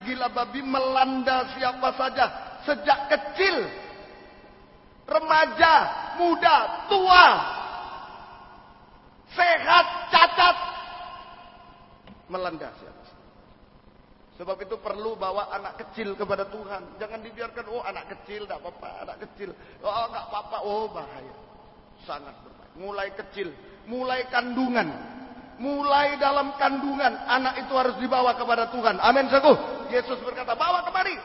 gila babi melanda siapa saja. Sejak kecil, remaja, muda, tua, sehat, cacat, melanda siapa saja. Sebab itu perlu bawa anak kecil kepada Tuhan. Jangan dibiarkan, oh anak kecil tidak apa-apa, anak kecil, oh nggak apa-apa, oh bahaya. Sangat berbahaya. Mulai kecil, mulai kandungan, mulai dalam kandungan, anak itu harus dibawa kepada Tuhan. Amin, saudaraku. Yesus berkata, bawa kemari.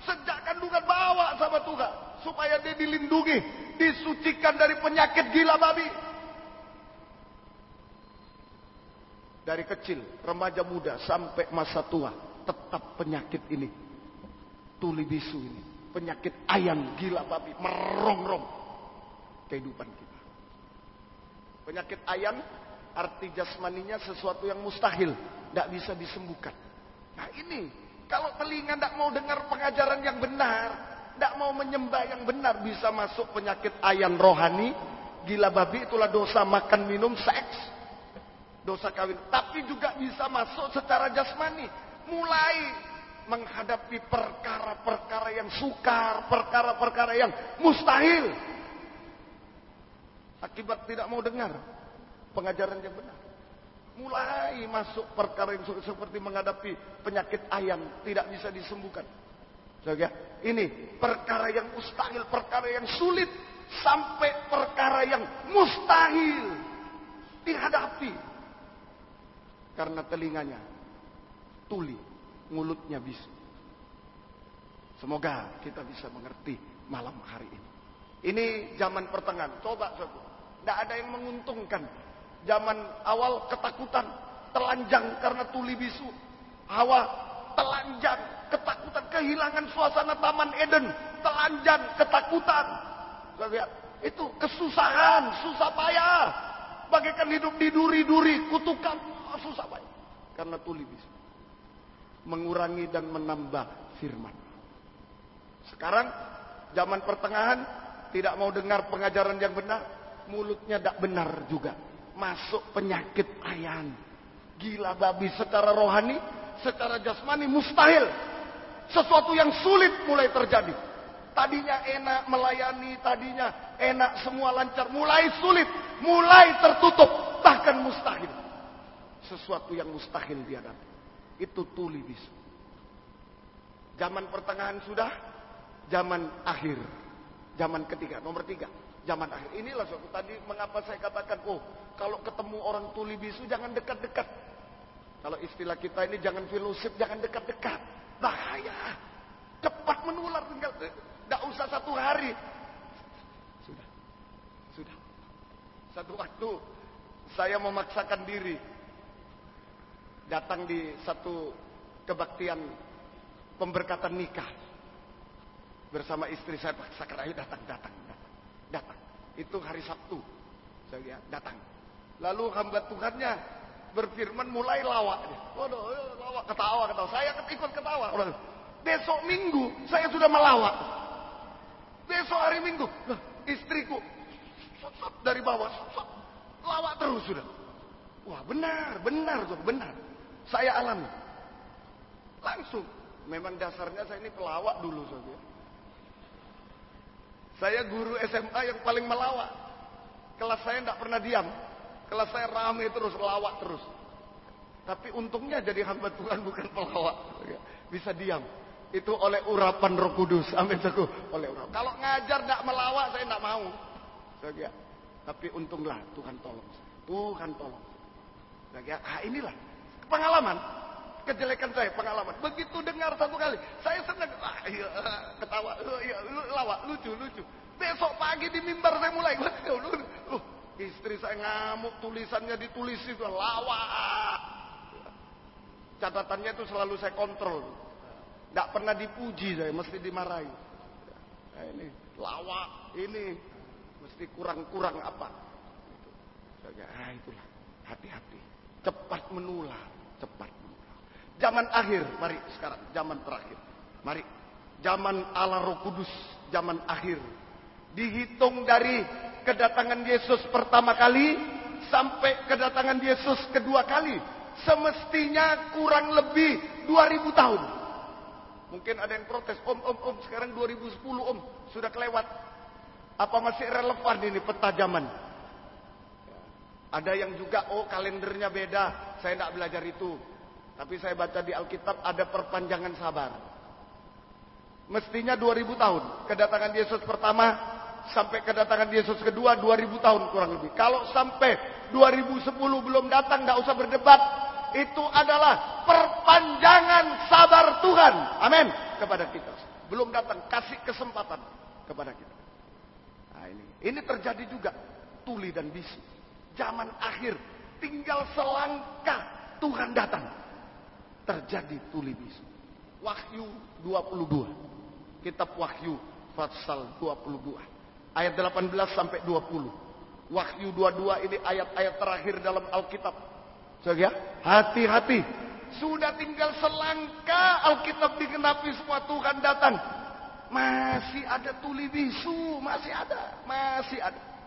Sejak kandungan bawa sama Tuhan. Supaya dia dilindungi, disucikan dari penyakit gila babi. Dari kecil, remaja muda, sampai masa tua. Tetap penyakit ini. Tuli bisu ini. Penyakit ayan gila babi. Merongrong kehidupan kita. Penyakit ayan, arti jasmaninya sesuatu yang mustahil. Tidak bisa disembuhkan. Nah ini, kalau telinga tidak mau dengar pengajaran yang benar, tidak mau menyembah yang benar, bisa masuk penyakit ayan rohani. Gila babi itulah dosa makan, minum, seks. Dosa kawin. Tapi juga bisa masuk secara jasmani. Mulai menghadapi perkara-perkara yang sukar, perkara-perkara yang mustahil. Akibat tidak mau dengar pengajaran yang benar. Mulai masuk perkara yang seperti menghadapi penyakit ayan, tidak bisa disembuhkan. Saudara, ini perkara yang mustahil, perkara yang sulit, sampai perkara yang mustahil dihadapi. Karena telinganya tuli, mulutnya bisu. Semoga kita bisa mengerti malam hari ini. Ini zaman pertengahan. Coba, tidak ada yang menguntungkan. Zaman awal ketakutan, telanjang karena tuli bisu. Hawa telanjang, ketakutan, kehilangan suasana Taman Eden, telanjang, ketakutan. Lihat, itu kesusahan, susah payah. Bagaikan hidup di duri-duri, kutukan, susah payah. Karena tuli bisu. Mengurangi dan menambah firman. Sekarang zaman pertengahan, tidak mau dengar pengajaran yang benar, mulutnya tidak benar juga. Masuk penyakit ayan, gila babi secara rohani, secara jasmani mustahil. Sesuatu yang sulit mulai terjadi. Tadinya enak melayani, tadinya enak semua lancar, mulai sulit, mulai tertutup, bahkan mustahil. Sesuatu yang mustahil dihadapi. Itu tuli bisu. Zaman pertengahan sudah, zaman akhir. Zaman ketiga, nomor 3, zaman akhir. Inilah suatu tadi mengapa saya katakan, oh kalau ketemu orang tuli bisu jangan dekat-dekat. Kalau istilah kita ini jangan fellowship, jangan dekat-dekat. Bahaya. Cepat menular, tinggal tidak usah 1 hari. Sudah. Satu waktu saya memaksakan diri datang di satu kebaktian pemberkatan nikah. Bersama istri saya paksakan, ayo datang. Itu hari Sabtu. Saya datang. Lalu hamba Tuhannya berfirman mulai lawak. Waduh, lawak, ketawa. Saya ikut ketawa. Besok Minggu saya sudah melawak. Besok hari Minggu, istriku dari bawah lawak terus sudah. Wah benar. Saya alami. Langsung. Memang dasarnya saya ini pelawak dulu saja. Saya guru SMA yang paling melawak. Kelas saya tidak pernah diam. Kelas saya ramai terus, lawak terus. Tapi untungnya jadi hamba Tuhan bukan pelawak. Bisa diam. Itu oleh urapan Roh Kudus. Amin. Oleh urapan. Kalau ngajar tidak melawak saya tidak mau. Tapi untunglah Tuhan tolong saya. Tuhan tolong. Inilah pengalaman. Kejelekan saya, pengalaman. Begitu dengar satu kali, saya senang. Ketawa, lawak, lucu. Besok pagi di mimbar saya mulai. Istri saya ngamuk, tulisannya ditulis itu lawak. Catatannya itu selalu saya kontrol. Tidak pernah dipuji saya, mesti dimarahi. Ini lawak, ini mesti kurang apa. Itulah, hati-hati. Cepat menular. Zaman akhir, mari sekarang, zaman terakhir. Mari, zaman Allah Roh Kudus, zaman akhir. Dihitung dari kedatangan Yesus pertama kali sampai kedatangan Yesus kedua kali. Semestinya kurang lebih 2000 tahun. Mungkin ada yang protes, Om, sekarang 2010 Om, sudah kelewat. Apa masih relevan ini peta zaman? Ada yang juga, kalendernya beda, saya tidak belajar itu. Tapi saya baca di Alkitab ada perpanjangan sabar. Mestinya 2000 tahun. Kedatangan Yesus pertama sampai kedatangan Yesus kedua 2000 tahun kurang lebih. Kalau sampai 2010 belum datang, tidak usah berdebat. Itu adalah perpanjangan sabar Tuhan. Amin. Kepada kita. Belum datang, kasih kesempatan kepada kita. Nah ini terjadi juga. Tuli dan bisu. Zaman akhir. Tinggal selangkah Tuhan datang. Terjadi tuli bisu. Wahyu 22. Kitab Wahyu pasal 22. Ayat 18 sampai 20. Wahyu 22 ini ayat-ayat terakhir dalam Alkitab. Saudara, hati-hati. Sudah tinggal selangkah Alkitab digenapi semua, Tuhan datang. Masih ada tuli bisu, masih ada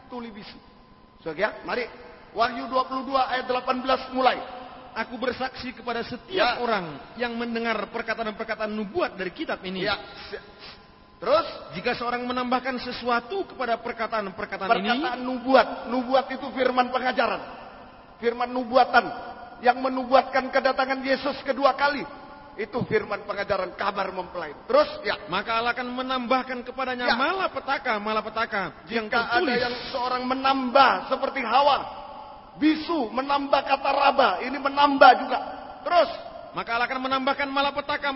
tuli bisu. Saudara, mari Wahyu 22 ayat 18 mulai. Aku bersaksi kepada setiap orang yang mendengar perkataan-perkataan nubuat dari kitab ini. Ya. Terus, jika seorang menambahkan sesuatu kepada perkataan-perkataan ini, perkataan nubuat itu firman pengajaran, firman nubuatan yang menubuatkan kedatangan Yesus kedua kali. Itu firman pengajaran, kabar mempelai. Terus, maka Allah akan menambahkan kepadanya malapetaka yang jika tertulis. ada yang seorang menambah seperti Hawa, bisu menambah kata raba, ini menambah juga. Terus, maka Allah akan menambahkan malapetaka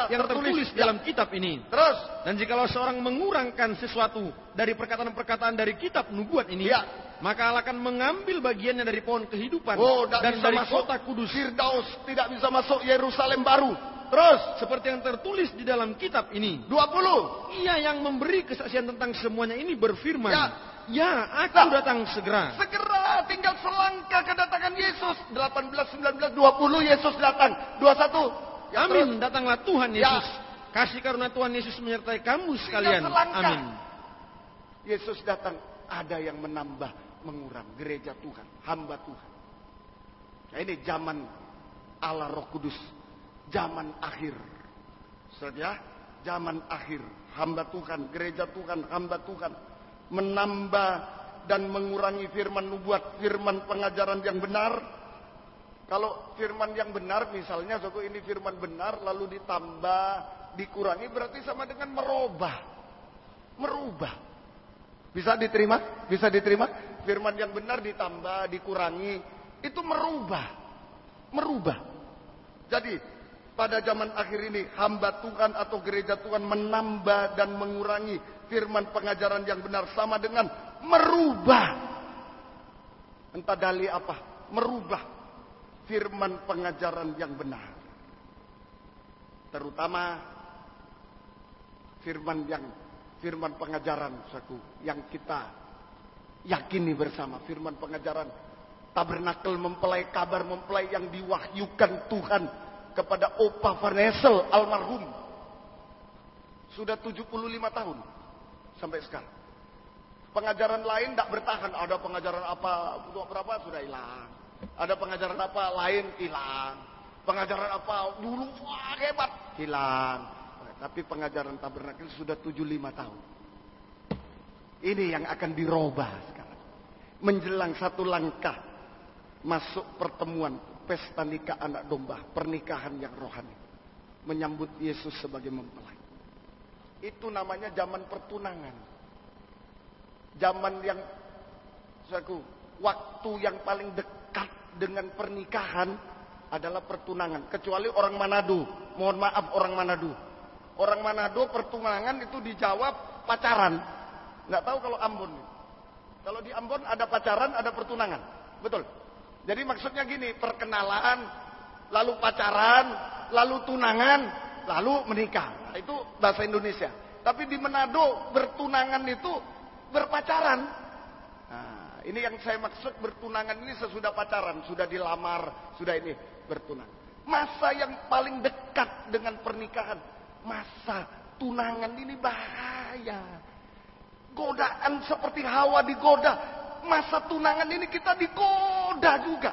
yang tertulis dalam kitab ini. Terus, dan jikalau seorang mengurangkan sesuatu dari perkataan-perkataan dari kitab nubuat ini, maka Allah akan mengambil bagiannya dari pohon kehidupan dan dari kota kudus. Firdaus, tidak bisa masuk Yerusalem baru. Terus, seperti yang tertulis di dalam kitab ini. 20. Ia yang memberi kesaksian tentang semuanya ini berfirman, aku datang segera. Segera, tinggal selangkah kedatangan Yesus. 18, 19, 20 Yesus datang. 21. Amin, datanglah Tuhan Yesus. Kasih karunia Tuhan Yesus menyertai kamu sekalian. Amin. Yesus datang, ada yang menambah, mengurang. Gereja Tuhan, hamba Tuhan. Nah, ini zaman Allah Roh Kudus. Zaman akhir. Saudara, zaman akhir. Hamba Tuhan, gereja Tuhan, hamba Tuhan. Menambah dan mengurangi firman nubuat, firman pengajaran yang benar. Kalau firman yang benar, misalnya ini firman benar, lalu ditambah, dikurangi, berarti sama dengan merubah. Bisa diterima? Bisa diterima? Firman yang benar ditambah, dikurangi, itu merubah. Jadi, pada zaman akhir ini, hamba Tuhan atau gereja Tuhan menambah dan mengurangi firman pengajaran yang benar, sama dengan merubah. Entah dalih apa, merubah firman pengajaran yang benar. Terutama firman pengajaran yang kita yakini bersama, firman pengajaran tabernakel mempelai, kabar mempelai yang diwahyukan Tuhan kepada Opa Farnesel almarhum. Sudah 75 tahun sampai sekarang. Pengajaran lain tidak bertahan. Ada pengajaran apa, berapa sudah hilang. Ada pengajaran apa lain hilang. Pengajaran apa dulu hebat hilang. Tapi pengajaran tabernakel sudah 75 tahun. Ini yang akan dirubah sekarang. Menjelang satu langkah masuk pertemuan pesta nikah anak domba, pernikahan yang rohani, menyambut Yesus sebagai mempelai. Itu namanya zaman pertunangan. Zaman yang waktu yang paling dekat dengan pernikahan adalah pertunangan. Kecuali orang Manado. Mohon maaf orang Manado. Orang Manado pertunangan itu dijawab pacaran. Nggak tahu kalau Ambon. Kalau di Ambon ada pacaran, ada pertunangan. Betul. Jadi maksudnya gini, perkenalan, lalu pacaran, lalu tunangan, lalu menikah. Nah, itu bahasa Indonesia. Tapi di Manado bertunangan itu berpacaran. Nah, ini yang saya maksud bertunangan ini sesudah pacaran, sudah dilamar, sudah ini bertunangan. Masa yang paling dekat dengan pernikahan, masa tunangan ini bahaya. Godaan seperti Hawa digoda. Masa tunangan ini kita digoda juga.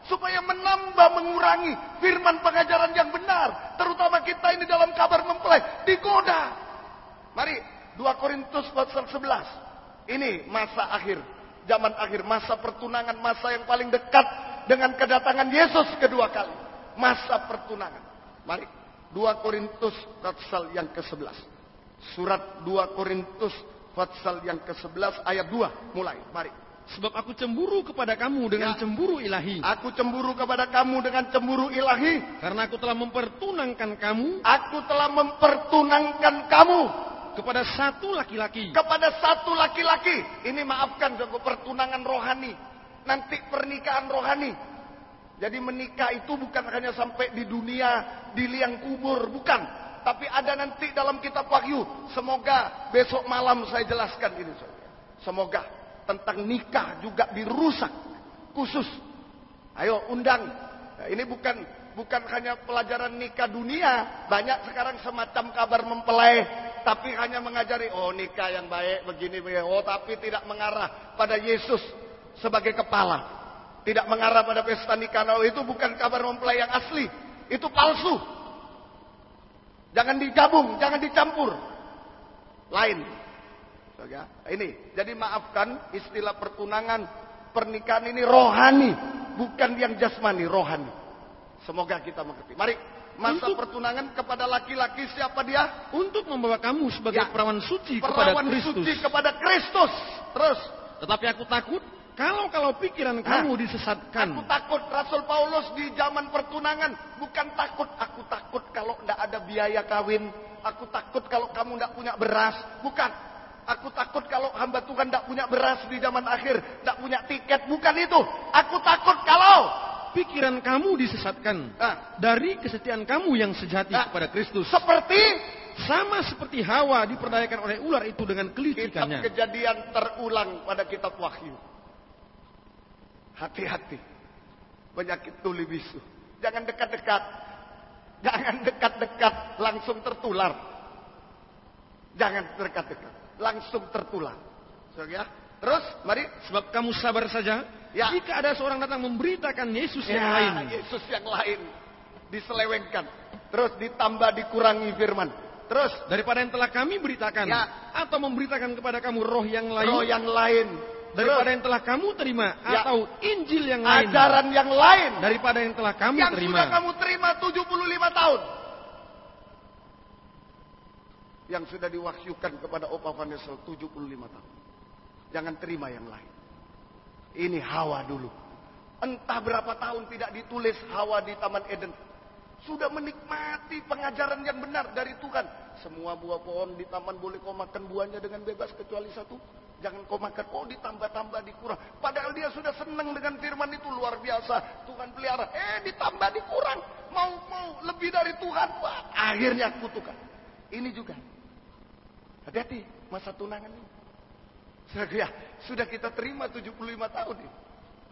supaya menambah, mengurangi firman pengajaran yang benar. Terutama kita ini dalam kabar mempelai digoda. Mari 2 Korintus pasal 11. Ini masa akhir, zaman akhir, masa pertunangan, masa yang paling dekat dengan kedatangan Yesus kedua kali. Masa pertunangan. Mari 2 Korintus pasal yang ke-11. Surat 2 Korintus pasal yang ke-11 ayat 2 mulai. Mari. Sebab aku cemburu kepada kamu dengan cemburu ilahi. Aku cemburu kepada kamu dengan cemburu ilahi. Karena aku telah mempertunangkan kamu. Aku telah mempertunangkan kamu. Kepada satu laki-laki. Kepada satu laki-laki. Ini maafkan, pertunangan rohani. Nanti pernikahan rohani. Jadi menikah itu bukan hanya sampai di dunia, di liang kubur. Bukan. Tapi ada nanti dalam kitab Wahyu. Semoga besok malam saya jelaskan ini. Semoga. Tentang nikah juga dirusak khusus. Ayo undang. Nah, ini bukan hanya pelajaran nikah dunia. Banyak sekarang semacam kabar mempelai, tapi hanya mengajari nikah yang baik begini. Tapi tidak mengarah pada Yesus sebagai kepala. Tidak mengarah pada pesta nikah. Itu bukan kabar mempelai yang asli. Itu palsu. Jangan digabung, jangan dicampur. Lain. Ya, ini, jadi maafkan istilah pertunangan, pernikahan ini rohani, bukan yang jasmani, rohani. Semoga kita mengerti. Mari, masa pertunangan kepada laki-laki siapa dia? Untuk membawa kamu sebagai perawan suci kepada Kristus. Suci kepada Kristus. Terus, tetapi aku takut kalau pikiran kamu disesatkan. Aku takut, Rasul Paulus di zaman pertunangan bukan takut. Aku takut kalau tidak ada biaya kawin. Aku takut kalau kamu tidak punya beras. Bukan. Aku takut kalau hamba Tuhan tidak punya beras di zaman akhir, tidak punya tiket. Bukan itu. Aku takut kalau pikiran kamu disesatkan dari kesetiaan kamu yang sejati kepada Kristus. Sama seperti Hawa diperdayakan oleh ular itu dengan kelicikannya. Kitab Kejadian terulang pada kitab Wahyu. Hati-hati. Penyakit tuli bisu. Jangan dekat-dekat. Jangan dekat-dekat langsung tertular. Jangan dekat-dekat. Langsung tertular. Ya. Terus, mari. Sebab kamu sabar saja. Ya. Jika ada seorang datang memberitakan Yesus yang lain. Yesus yang lain. Diselewengkan. Terus ditambah dikurangi firman. Terus. Daripada yang telah kami beritakan. Atau memberitakan kepada kamu roh yang lain. Roh yang lain. Daripada yang telah kamu terima. Atau Injil yang lain. Ajaran yang lain. Daripada yang telah kamu yang terima. Yang sudah kamu terima 75 tahun. Yang sudah diwahyukan kepada Opa Vanessel 75 tahun. Jangan terima yang lain. Ini Hawa dulu. Entah berapa tahun tidak ditulis Hawa di Taman Eden. Sudah menikmati pengajaran yang benar dari Tuhan. Semua buah pohon di taman boleh kau makan buahnya dengan bebas kecuali satu. Jangan kau makan. Ditambah-tambah dikurang. Padahal dia sudah senang dengan firman itu luar biasa. Tuhan pelihara. Ditambah dikurang. Mau lebih dari Tuhan. Akhirnya kutukan. Ini juga. Hati-hati masa tunangan ini. Sudah kita terima 75 tahun ini.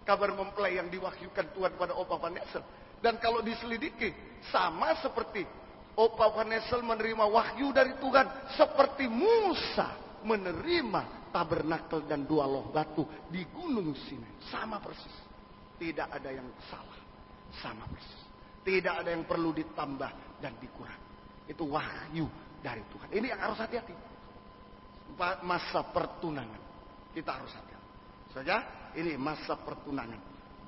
Kabar mempelai yang diwahyukan Tuhan pada Opa Vanessel. Dan kalau diselidiki, sama seperti Opa Vanessel menerima wahyu dari Tuhan. Seperti Musa menerima tabernakel dan 2 loh batu di Gunung Sinai. Sama persis. Tidak ada yang salah. Sama persis. Tidak ada yang perlu ditambah dan dikurangi. Itu wahyu dari Tuhan. Ini yang harus hati-hati. Masa pertunangan. Kita harus hati-hati. Saja, ini masa pertunangan.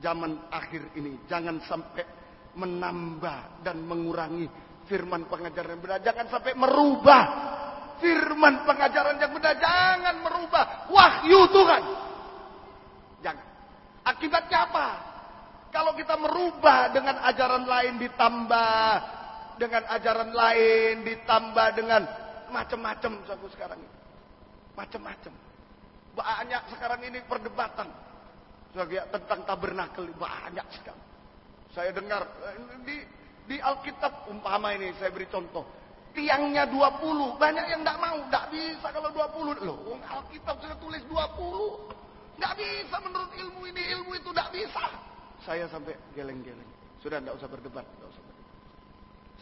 Zaman akhir ini. Jangan sampai menambah dan mengurangi firman pengajaran yang benar. Jangan sampai merubah firman pengajaran yang benar. Jangan merubah wahyu Tuhan. Jangan. Akibatnya apa? Kalau kita merubah dengan ajaran lain ditambah. Dengan ajaran lain ditambah dengan macam-macam sekarang ini. Macam-macam. Banyak sekarang ini perdebatan. Tentang tabernakel. Banyak sekali. Saya dengar. Di Alkitab umpama ini saya beri contoh. Tiangnya 20. Banyak yang tidak mau. Tidak bisa kalau 20. Loh, Alkitab sudah tulis 20. Tidak bisa menurut ilmu ini. Ilmu itu tidak bisa. Saya sampai geleng-geleng. Sudah tidak usah berdebat.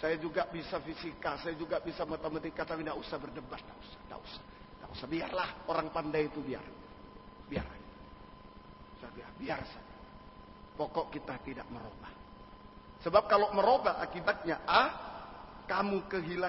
Saya juga bisa fisika. Saya juga bisa matematika. Tapi tidak usah berdebat. Tidak usah. Biarlah orang pandai itu biar. Biar saja. Pokok kita tidak merubah. Sebab kalau merubah akibatnya A, kamu kehilangan